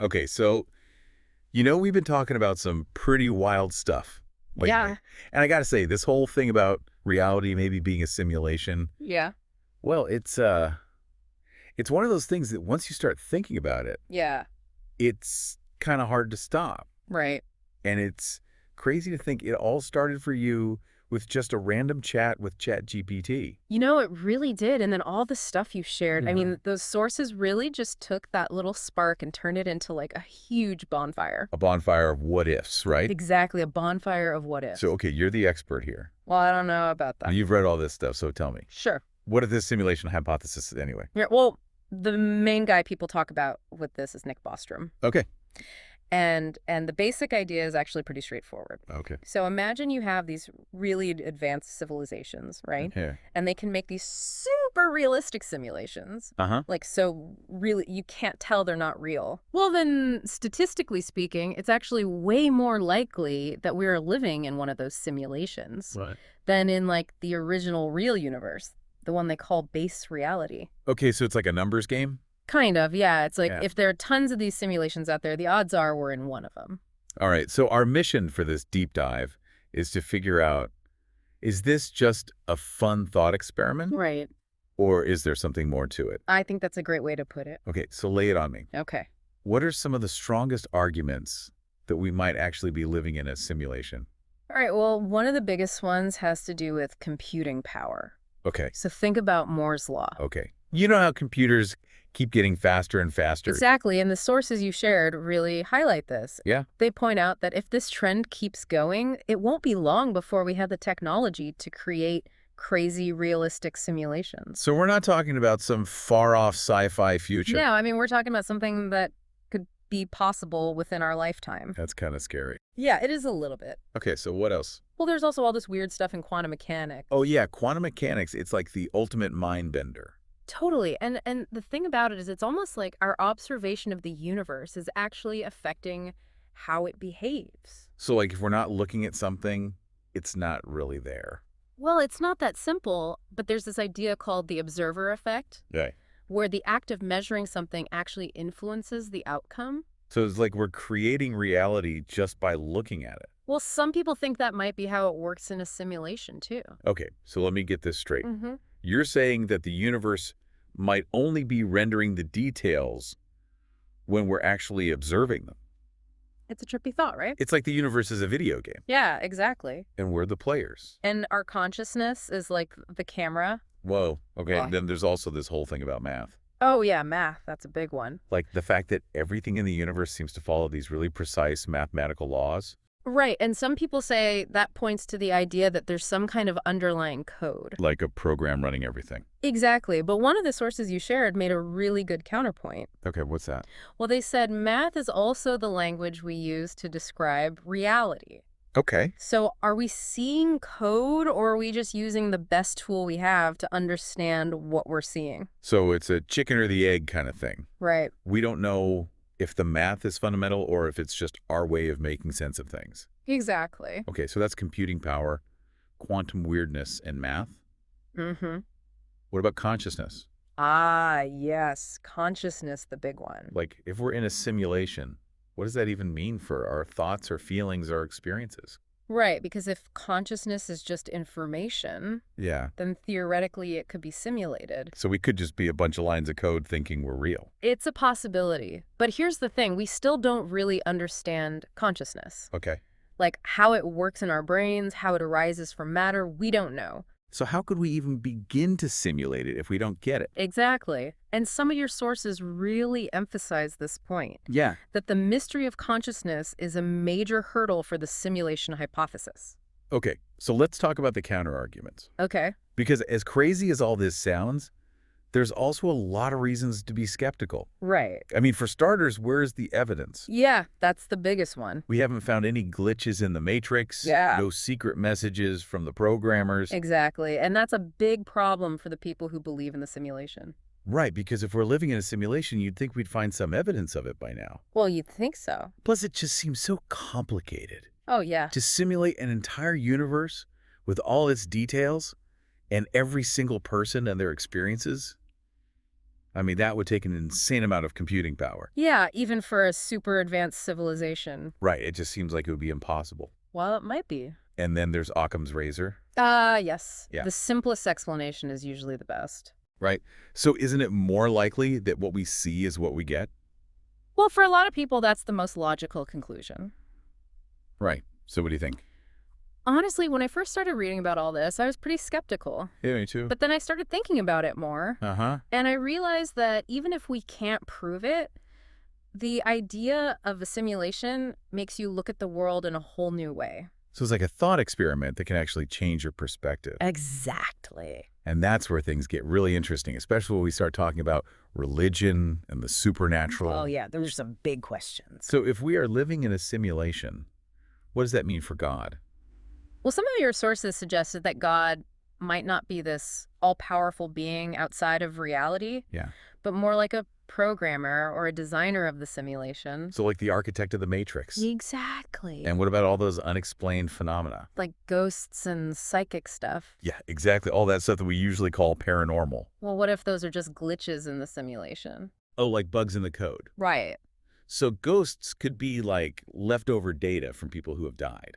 Okay, so, we've been talking about some pretty wild stuff lately. Yeah. And I gotta say, this whole thing about reality maybe being a simulation, Yeah. well, it's one of those things that once you start thinking about it, Yeah. it's kind of hard to stop. Right. And it's crazy to think it all started for you with just a random chat with ChatGPT. It really did. And then all the stuff you shared, I mean, those sources really just took that little spark and turned it into like a huge bonfire. A bonfire of what ifs, right? Exactly. A bonfire of what So, ifs. okay, you're the expert here. Well, I don't know about that. You've read all this stuff, so tell me. Sure. What is this simulation hypothesis anyway? Yeah. Well, the main guy people talk about with this is Nick Bostrom. Okay. And the basic idea is actually pretty straightforward. Okay. So imagine you have these really advanced civilizations, right? Yeah. And they can make these super realistic simulations. Uh-huh. Like, so really, you can't tell they're not real. Well, then, statistically speaking, it's actually way more likely that we're living in one of those simulations Right. than in, like, the original real universe, the one they call base reality. Okay, so it's like a numbers game? Kind of, yeah. It's like Yeah. if there are tons of these simulations out there, the odds are we're in one of them. All right, so our mission for this deep dive is to figure out, is this just a fun thought experiment, Right. or is there something more to it? I think that's a great way to put it. Okay, so lay it on me. Okay. What are some of the strongest arguments that we might actually be living in a simulation? All right, well, one of the biggest ones has to do with computing power. Okay, So think about Moore's law. okay. You know how computers keep getting faster and faster? Exactly, and the sources you shared really highlight this. Yeah. They point out that if this trend keeps going, it won't be long before we have the technology to create crazy, realistic simulations. So we're not talking about some far-off sci-fi future. No, I mean, we're talking about something that could be possible within our lifetime. That's kind of scary. Yeah, it is a little bit. Okay, so what else? Well, there's also all this weird stuff in quantum mechanics. Oh yeah, quantum mechanics, it's like the ultimate mind bender. Totally. And the thing about it is it's almost like our observation of the universe is actually affecting how it behaves. So like if we're not looking at something, it's not really there. Well, it's not that simple, but there's this idea called the observer effect, Yeah. where the act of measuring something actually influences the outcome. So it's like we're creating reality just by looking at it. Well, some people think that might be how it works in a simulation, too. Okay, so let me get this straight. Mm-hmm. You're saying that the universe might only be rendering the details when we're actually observing them. It's a trippy thought, right? It's like the universe is a video game, Yeah, exactly. and we're the players. And our consciousness is like the camera. Whoa, okay, Why? then there's also this whole thing about math. Oh, yeah, math. That's a big one. Like the fact that everything in the universe seems to follow these really precise mathematical laws. Right, and some people say that points to the idea that there's some kind of underlying code. Like a program running everything. Exactly, but one of the sources you shared made a really good counterpoint. Okay, what's that? Well, they said math is also the language we use to describe reality. Okay. So are we seeing code, or are we just using the best tool we have to understand what we're seeing? So it's a chicken or the egg kind of thing. Right. We don't know if the math is fundamental or if it's just our way of making sense of things. Exactly. Okay, so that's computing power, quantum weirdness, and math. Mm-hmm. What about consciousness? Ah, yes. Consciousness, the big one. Like, if we're in a simulation, what does that even mean for our thoughts or feelings or experiences? Right, because if consciousness is just information, Yeah. then theoretically it could be simulated. So we could just be a bunch of lines of code thinking we're real. It's a possibility. But here's the thing, we still don't really understand consciousness. Okay. Like how it works in our brains, how it arises from matter, we don't know. So how could we even begin to simulate it if we don't get it? Exactly. And some of your sources really emphasize this point, Yeah. that the mystery of consciousness is a major hurdle for the simulation hypothesis. Okay, so let's talk about the counter-arguments. Okay. Because as crazy as all this sounds, there's also a lot of reasons to be skeptical. Right. I mean, for starters, where's the evidence? Yeah, that's the biggest one. We haven't found any glitches in the matrix, Yeah. no secret messages from the programmers. Exactly. And that's a big problem for the people who believe in the simulation. Right, because if we're living in a simulation, you'd think we'd find some evidence of it by now. Well, you'd think so. Plus, it just seems so complicated. Oh, yeah. To simulate an entire universe with all its details and every single person and their experiences, I mean, that would take an insane amount of computing power. Yeah, even for a super advanced civilization. Right, it just seems like it would be impossible. Well, it might be. And then there's Occam's razor. Yes. Yeah. The simplest explanation is usually the best. Right? So isn't it more likely that what we see is what we get? Well, for a lot of people, that's the most logical conclusion. Right. So what do you think? Honestly, when I first started reading about all this, I was pretty skeptical. Yeah, me too. But then I started thinking about it more, Uh-huh. and I realized that even if we can't prove it, the idea of a simulation makes you look at the world in a whole new way. So it's like a thought experiment that can actually change your perspective. Exactly. And that's where things get really interesting, especially when we start talking about religion and the supernatural. Oh, yeah, those are some big questions. So if we are living in a simulation, what does that mean for God? Well, some of your sources suggested that God might not be this all-powerful being outside of reality, Yeah. but more like a programmer or a designer of the simulation. So like the architect of the Matrix. Exactly. And what about all those unexplained phenomena? Like ghosts and psychic stuff. Yeah, exactly. All that stuff that we usually call paranormal. Well, what if those are just glitches in the simulation? Oh, like bugs in the code. Right. So ghosts could be like leftover data from people who have died.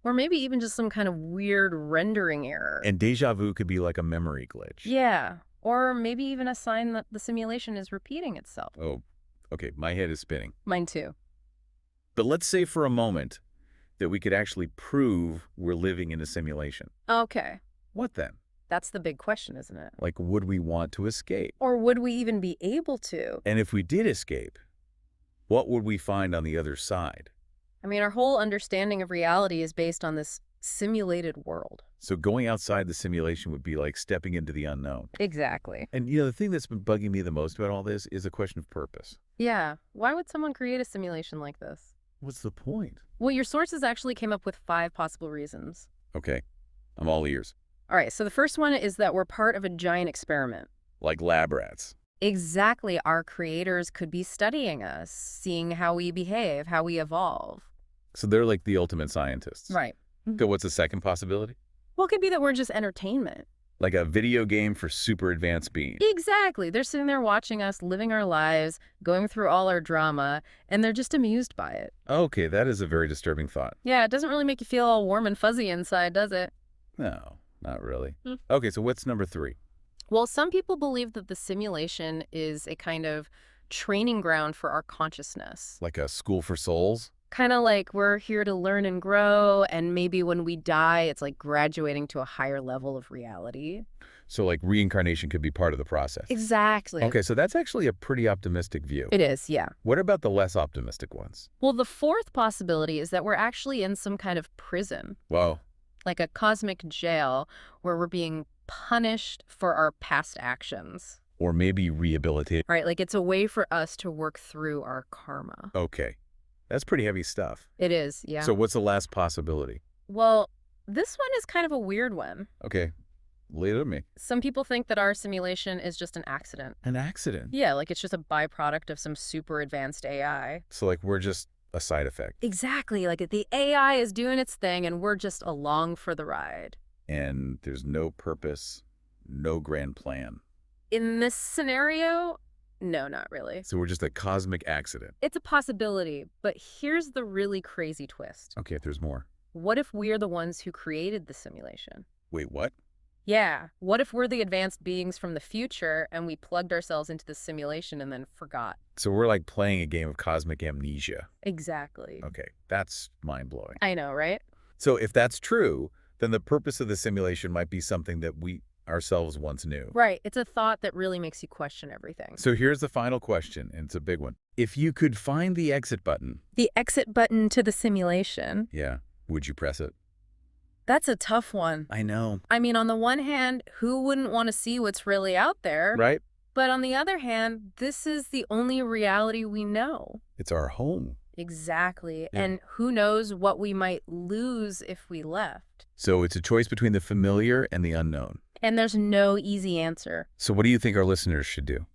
Or maybe even just some kind of weird rendering error. And deja vu could be like a memory glitch. Yeah. Or maybe even a sign that the simulation is repeating itself. Oh, okay. My head is spinning. Mine too. But let's say for a moment that we could actually prove we're living in a simulation. Okay. What then? That's the big question, isn't it? Like, would we want to escape? Or would we even be able to? And if we did escape, what would we find on the other side? I mean, our whole understanding of reality is based on this simulated world. So going outside the simulation would be like stepping into the unknown. Exactly. And, the thing that's been bugging me the most about all this is a question of purpose. Yeah. Why would someone create a simulation like this? What's the point? Well, your sources actually came up with 5 possible reasons. Okay, I'm all ears. All right, so the first one is that we're part of a giant experiment. Like lab rats. Exactly. Our creators could be studying us, seeing how we behave, how we evolve. So they're like the ultimate scientists. Right. Okay, what's the second possibility? Well, it could be that we're just entertainment. Like a video game for super advanced beings. Exactly. They're sitting there watching us, living our lives, going through all our drama, and they're just amused by it. Okay, that is a very disturbing thought. Yeah, it doesn't really make you feel all warm and fuzzy inside, does it? No, not really. Hmm. Okay, so what's number 3? Well, some people believe that the simulation is a kind of training ground for our consciousness. Like a school for souls? Kind of like we're here to learn and grow, and maybe when we die, it's like graduating to a higher level of reality. So like reincarnation could be part of the process. Exactly. Okay, so that's actually a pretty optimistic view. It is, yeah. What about the less optimistic ones? Well, the fourth possibility is that we're actually in some kind of prison, Whoa. like a cosmic jail where we're being punished for our past actions. Or maybe rehabilitate. Right, like it's a way for us to work through our karma. Okay, that's pretty heavy stuff. It is, yeah. So what's the last possibility? Well, this one is kind of a weird one. Okay, lay it on me. Some people think that our simulation is just an accident. An accident? Yeah, like it's just a byproduct of some super advanced AI. So like we're just a side effect. Exactly, like the AI is doing its thing and we're just along for the ride. And there's no purpose, no grand plan. In this scenario, no, not really. So we're just a cosmic accident. It's a possibility, but here's the really crazy twist. Okay, if there's more. What if we're the ones who created the simulation? Wait, what? Yeah, what if we're the advanced beings from the future and we plugged ourselves into the simulation and then forgot? So we're like playing a game of cosmic amnesia. Exactly. Okay, that's mind-blowing. I know, right? So if that's true, then the purpose of the simulation might be something that we ourselves once knew. Right. It's a thought that really makes you question everything. So here's the final question, and it's a big one. If you could find the exit button, The exit button to the simulation, yeah, would you press it? that's a tough one. I know. I mean, on the one hand, who wouldn't want to see what's really out there? Right? But on the other hand, this is the only reality we know. It's our home. Exactly. Yeah. And who knows what we might lose if we left. So it's a choice between the familiar and the unknown. And there's no easy answer. So what do you think our listeners should do?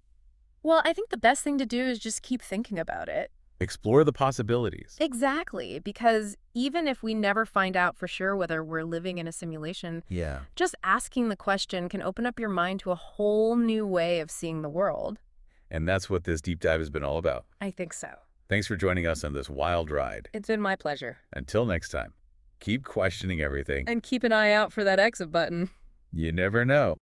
Well, I think the best thing to do is just keep thinking about it. Explore the possibilities. Exactly. Because even if we never find out for sure whether we're living in a simulation, Yeah. just asking the question can open up your mind to a whole new way of seeing the world. And that's what this deep dive has been all about. I think so. Thanks for joining us on this wild ride. It's been my pleasure. Until next time, keep questioning everything. And keep an eye out for that exit button. You never know.